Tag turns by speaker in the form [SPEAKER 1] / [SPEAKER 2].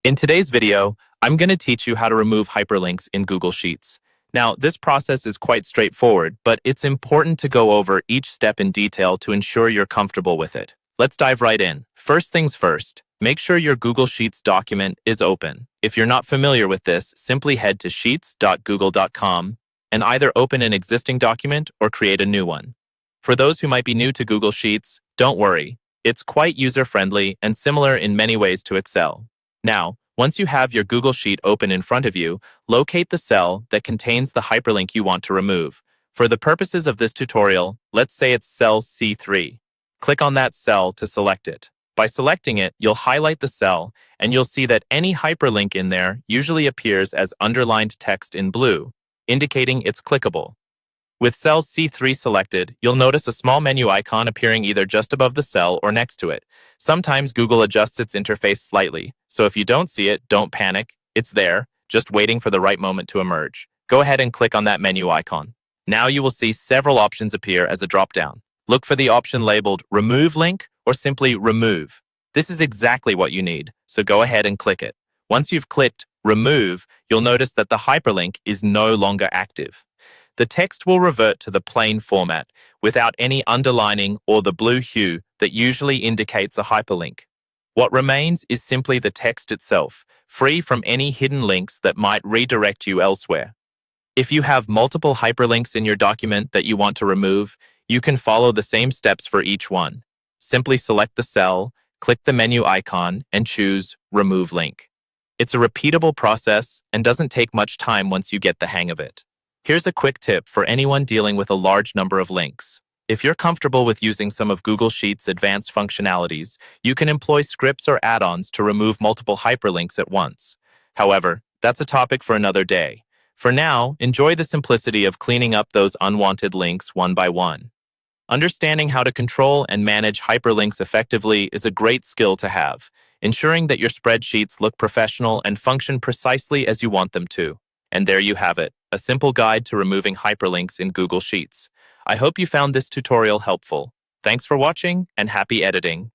[SPEAKER 1] In today's video, I'm going to teach you how to remove hyperlinks in Google Sheets. Now, this process is quite straightforward, but it's important to go over each step in detail to ensure you're comfortable with it. Let's dive right in. First things first, make sure your Google Sheets document is open. If you're not familiar with this, simply head to sheets.google.com and either open an existing document or create a new one. For those who might be new to Google Sheets, don't worry. It's quite user-friendly and similar in many ways to Excel. Now, once you have your Google Sheet open in front of you, locate the cell that contains the hyperlink you want to remove. For the purposes of this tutorial, let's say it's cell C3. Click on that cell to select it. By selecting it, you'll highlight the cell, and you'll see that any hyperlink in there usually appears as underlined text in blue, indicating it's clickable. With cell C3 selected, you'll notice a small menu icon appearing either just above the cell or next to it. Sometimes Google adjusts its interface slightly, so if you don't see it, don't panic. It's there, just waiting for the right moment to emerge. Go ahead and click on that menu icon. Now you will see several options appear as a drop-down. Look for the option labeled Remove Link or simply Remove. This is exactly what you need, so go ahead and click it. Once you've clicked Remove, you'll notice that the hyperlink is no longer active. The text will revert to the plain format without any underlining or the blue hue that usually indicates a hyperlink. What remains is simply the text itself, free from any hidden links that might redirect you elsewhere. If you have multiple hyperlinks in your document that you want to remove, you can follow the same steps for each one. Simply select the cell, click the menu icon, and choose Remove Link. It's a repeatable process and doesn't take much time once you get the hang of it. Here's a quick tip for anyone dealing with a large number of links. If you're comfortable with using some of Google Sheets' advanced functionalities, you can employ scripts or add-ons to remove multiple hyperlinks at once. However, that's a topic for another day. For now, enjoy the simplicity of cleaning up those unwanted links one by one. Understanding how to control and manage hyperlinks effectively is a great skill to have, ensuring that your spreadsheets look professional and function precisely as you want them to. And there you have it, a simple guide to removing hyperlinks in Google Sheets. I hope you found this tutorial helpful. Thanks for watching and happy editing.